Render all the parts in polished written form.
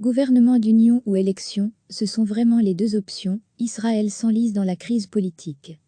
Gouvernement d'union ou élection, ce sont vraiment les deux options. Israël s'enlise dans la crise politique.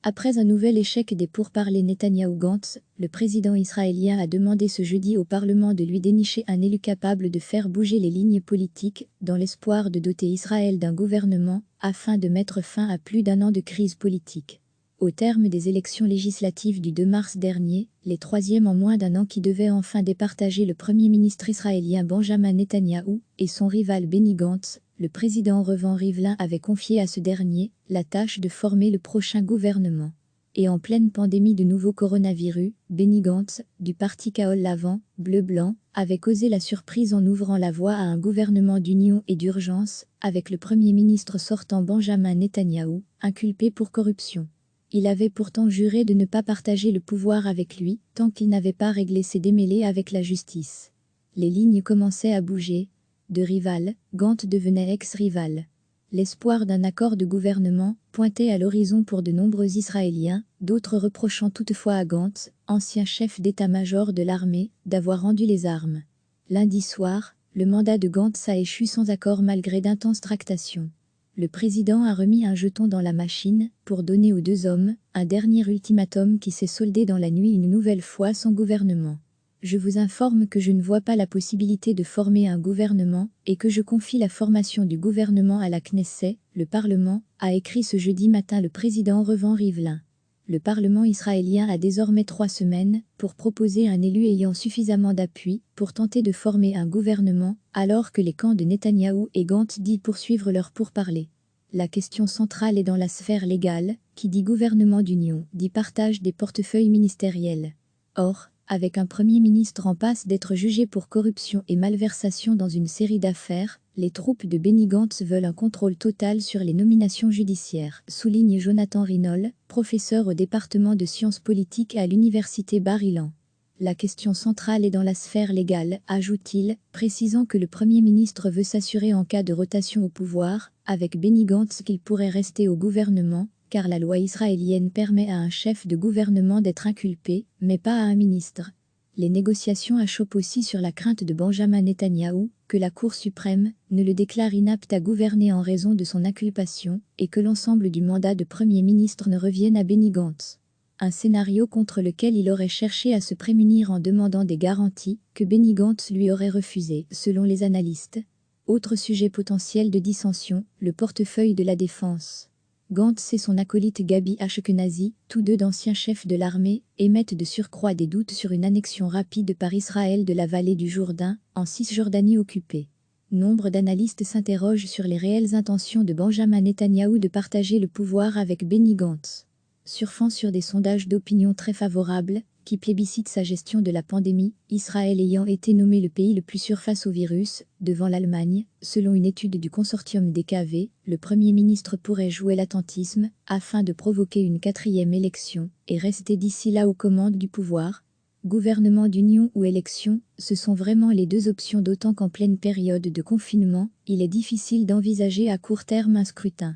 Après un nouvel échec des pourparlers Netanyahou-Gantz, le président israélien a demandé ce jeudi au Parlement de lui dénicher un élu capable de faire bouger les lignes politiques, dans l'espoir de doter Israël d'un gouvernement, afin de mettre fin à plus d'un an de crise politique. Au terme des élections législatives du 2 mars dernier, les troisièmes en moins d'un an qui devaient enfin départager le premier ministre israélien Benjamin Netanyahou et son rival Benny Gantz, le président Reuven Rivlin avait confié à ce dernier la tâche de former le prochain gouvernement. Et en pleine pandémie de nouveau coronavirus, Benny Gantz, du parti Kahol-Lavant, bleu-blanc, avait causé la surprise en ouvrant la voie à un gouvernement d'union et d'urgence, avec le premier ministre sortant Benjamin Netanyahou, inculpé pour corruption. Il avait pourtant juré de ne pas partager le pouvoir avec lui, tant qu'il n'avait pas réglé ses démêlés avec la justice. Les lignes commençaient à bouger. De rival, Gantz devenait ex-rival. L'espoir d'un accord de gouvernement pointait à l'horizon pour de nombreux Israéliens, d'autres reprochant toutefois à Gantz, ancien chef d'état-major de l'armée, d'avoir rendu les armes. Lundi soir, le mandat de Gantz a échu sans accord malgré d'intenses tractations. Le président a remis un jeton dans la machine pour donner aux deux hommes un dernier ultimatum qui s'est soldé dans la nuit une nouvelle fois sans gouvernement. Je vous informe que je ne vois pas la possibilité de former un gouvernement et que je confie la formation du gouvernement à la Knesset, le Parlement, a écrit ce jeudi matin le président Reuven Rivlin. Le Parlement israélien a désormais 3 semaines pour proposer un élu ayant suffisamment d'appui pour tenter de former un gouvernement, alors que les camps de Netanyahou et Gantz disent poursuivre leurs pourparlers. La question centrale est dans la sphère légale, qui dit gouvernement d'union, dit partage des portefeuilles ministériels. Or, avec un Premier ministre en passe d'être jugé pour corruption et malversation dans une série d'affaires, les troupes de Benny Gantz veulent un contrôle total sur les nominations judiciaires, souligne Jonathan Rinol, professeur au département de sciences politiques à l'université Bar-Ilan. La question centrale est dans la sphère légale, ajoute-t-il, précisant que le Premier ministre veut s'assurer en cas de rotation au pouvoir, avec Benny Gantz qu'il pourrait rester au gouvernement, car la loi israélienne permet à un chef de gouvernement d'être inculpé, mais pas à un ministre. Les négociations achoppent aussi sur la crainte de Benjamin Netanyahou, que la Cour suprême ne le déclare inapte à gouverner en raison de son inculpation, et que l'ensemble du mandat de Premier ministre ne revienne à Benny Gantz. Un scénario contre lequel il aurait cherché à se prémunir en demandant des garanties que Benny Gantz lui aurait refusées, selon les analystes. Autre sujet potentiel de dissension, le portefeuille de la défense. Gantz et son acolyte Gabi Ashkenazi, tous deux d'anciens chefs de l'armée, émettent de surcroît des doutes sur une annexion rapide par Israël de la vallée du Jourdain, en Cisjordanie occupée. Nombre d'analystes s'interrogent sur les réelles intentions de Benjamin Netanyahou de partager le pouvoir avec Benny Gantz. Surfant sur des sondages d'opinion très favorables, qui plébiscitent sa gestion de la pandémie, Israël ayant été nommé le pays le plus sûr face au virus, devant l'Allemagne, selon une étude du consortium DKV, le Premier ministre pourrait jouer l'attentisme, afin de provoquer une 4e élection, et rester d'ici là aux commandes du pouvoir. Gouvernement d'union ou élection, ce sont vraiment les deux options, d'autant qu'en pleine période de confinement, il est difficile d'envisager à court terme un scrutin.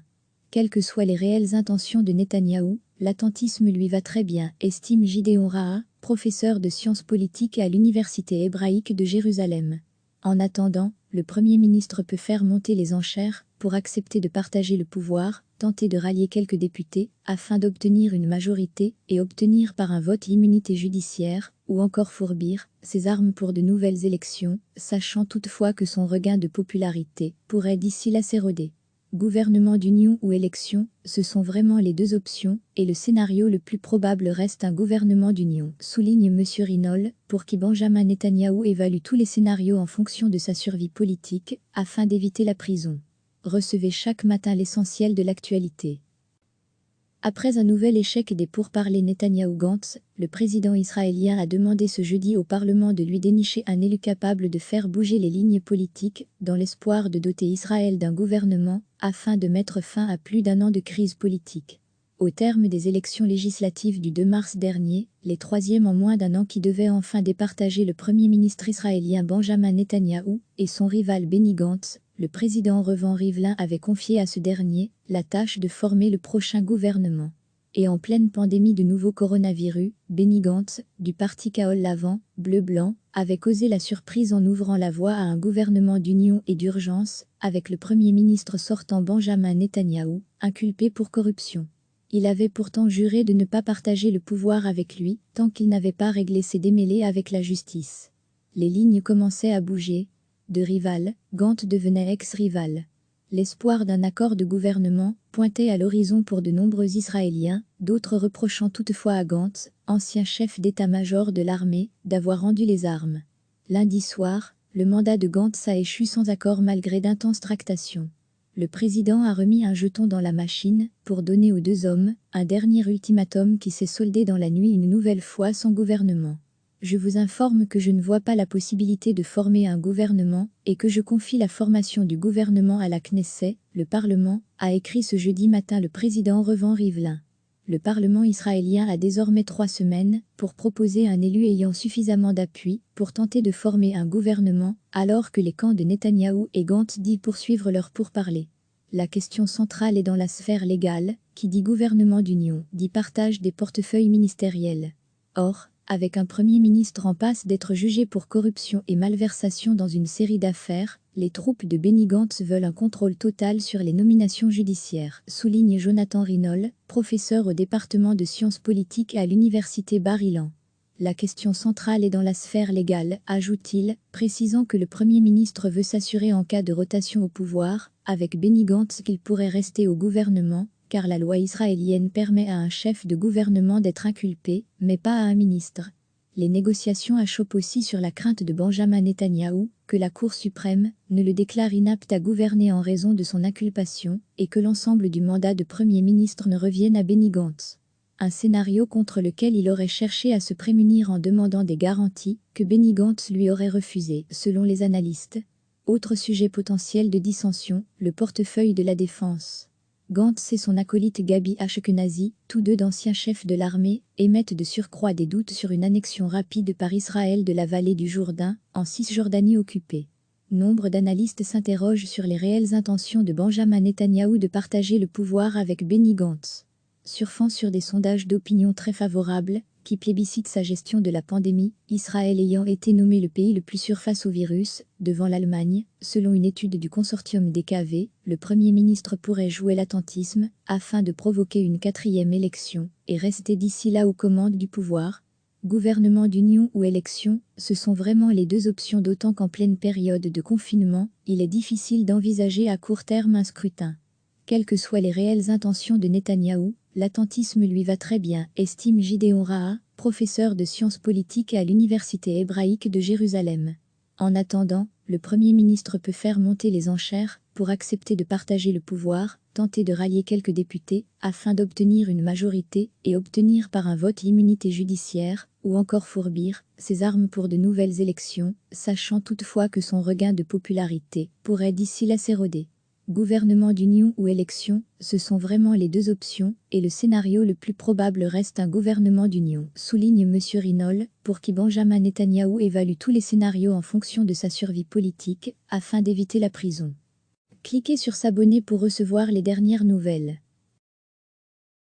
Quelles que soient les réelles intentions de Netanyahou, l'attentisme lui va très bien, estime Gideon Raha, professeur de sciences politiques à l'université hébraïque de Jérusalem. En attendant, le Premier ministre peut faire monter les enchères pour accepter de partager le pouvoir, tenter de rallier quelques députés afin d'obtenir une majorité et obtenir par un vote l'immunité judiciaire, ou encore fourbir ses armes pour de nouvelles élections, sachant toutefois que son regain de popularité pourrait d'ici là s'éroder. Gouvernement d'union ou élection, ce sont vraiment les deux options, et le scénario le plus probable reste un gouvernement d'union, souligne M. Rinol, pour qui Benjamin Netanyahou évalue tous les scénarios en fonction de sa survie politique, afin d'éviter la prison. Recevez chaque matin l'essentiel de l'actualité. Après un nouvel échec des pourparlers Netanyahou-Gantz, le président israélien a demandé ce jeudi au Parlement de lui dénicher un élu capable de faire bouger les lignes politiques, dans l'espoir de doter Israël d'un gouvernement, afin de mettre fin à plus d'un an de crise politique. Au terme des élections législatives du 2 mars dernier, les troisièmes en moins d'un an qui devaient enfin départager le Premier ministre israélien Benjamin Netanyahou et son rival Benny Gantz, le président Reuven Rivlin avait confié à ce dernier la tâche de former le prochain gouvernement. Et en pleine pandémie de nouveau coronavirus, Benny Gantz, du parti Kaol Lavant, bleu-blanc, avait causé la surprise en ouvrant la voie à un gouvernement d'union et d'urgence, avec le Premier ministre sortant Benjamin Netanyahou, inculpé pour corruption. Il avait pourtant juré de ne pas partager le pouvoir avec lui, tant qu'il n'avait pas réglé ses démêlés avec la justice. Les lignes commençaient à bouger. De rival, Gantz devenait ex-rival. L'espoir d'un accord de gouvernement pointait à l'horizon pour de nombreux Israéliens, d'autres reprochant toutefois à Gantz, ancien chef d'état-major de l'armée, d'avoir rendu les armes. Lundi soir, le mandat de Gantz a échu sans accord malgré d'intenses tractations. Le président a remis un jeton dans la machine pour donner aux deux hommes un dernier ultimatum qui s'est soldé dans la nuit une nouvelle fois sans gouvernement. Je vous informe que je ne vois pas la possibilité de former un gouvernement et que je confie la formation du gouvernement à la Knesset, le Parlement, a écrit ce jeudi matin le président Reuven Rivlin. Le Parlement israélien a désormais 3 semaines pour proposer un élu ayant suffisamment d'appui pour tenter de former un gouvernement, alors que les camps de Netanyahou et Gantz disent poursuivre leurs pourparlers. La question centrale est dans la sphère légale, qui dit gouvernement d'union, dit partage des portefeuilles ministériels. Or, avec un Premier ministre en passe d'être jugé pour corruption et malversation dans une série d'affaires, les troupes de Benny Gantz veulent un contrôle total sur les nominations judiciaires, souligne Jonathan Rinol, professeur au département de sciences politiques à l'université Bar-Ilan. La question centrale est dans la sphère légale, ajoute-t-il, précisant que le Premier ministre veut s'assurer en cas de rotation au pouvoir, avec Benny Gantz qu'il pourrait rester au gouvernement, car la loi israélienne permet à un chef de gouvernement d'être inculpé, mais pas à un ministre. Les négociations achoppent aussi sur la crainte de Benjamin Netanyahou, que la Cour suprême ne le déclare inapte à gouverner en raison de son inculpation, et que l'ensemble du mandat de Premier ministre ne revienne à Benny Gantz. Un scénario contre lequel il aurait cherché à se prémunir en demandant des garanties que Benny Gantz lui aurait refusées, selon les analystes. Autre sujet potentiel de dissension, le portefeuille de la défense. Gantz et son acolyte Gabi Ashkenazi, tous deux d'anciens chefs de l'armée, émettent de surcroît des doutes sur une annexion rapide par Israël de la vallée du Jourdain, en Cisjordanie occupée. Nombre d'analystes s'interrogent sur les réelles intentions de Benjamin Netanyahou de partager le pouvoir avec Benny Gantz. Surfant sur des sondages d'opinion très favorables, qui plébiscitent sa gestion de la pandémie, Israël ayant été nommé le pays le plus sûr face au virus, devant l'Allemagne, selon une étude du consortium DKV, le Premier ministre pourrait jouer l'attentisme, afin de provoquer une 4e élection, et rester d'ici là aux commandes du pouvoir. Gouvernement d'union ou élection, ce sont vraiment les deux options, d'autant qu'en pleine période de confinement, il est difficile d'envisager à court terme un scrutin. Quelles que soient les réelles intentions de Netanyahou, l'attentisme lui va très bien, estime Gideon Raha, professeur de sciences politiques à l'Université hébraïque de Jérusalem. En attendant, le Premier ministre peut faire monter les enchères pour accepter de partager le pouvoir, tenter de rallier quelques députés afin d'obtenir une majorité et obtenir par un vote l'immunité judiciaire, ou encore fourbir ses armes pour de nouvelles élections, sachant toutefois que son regain de popularité pourrait d'ici là s'éroder. Gouvernement d'union ou élection, ce sont vraiment les deux options, et le scénario le plus probable reste un gouvernement d'union, souligne M. Rinol, pour qui Benjamin Netanyahou évalue tous les scénarios en fonction de sa survie politique, afin d'éviter la prison. Cliquez sur s'abonner pour recevoir les dernières nouvelles.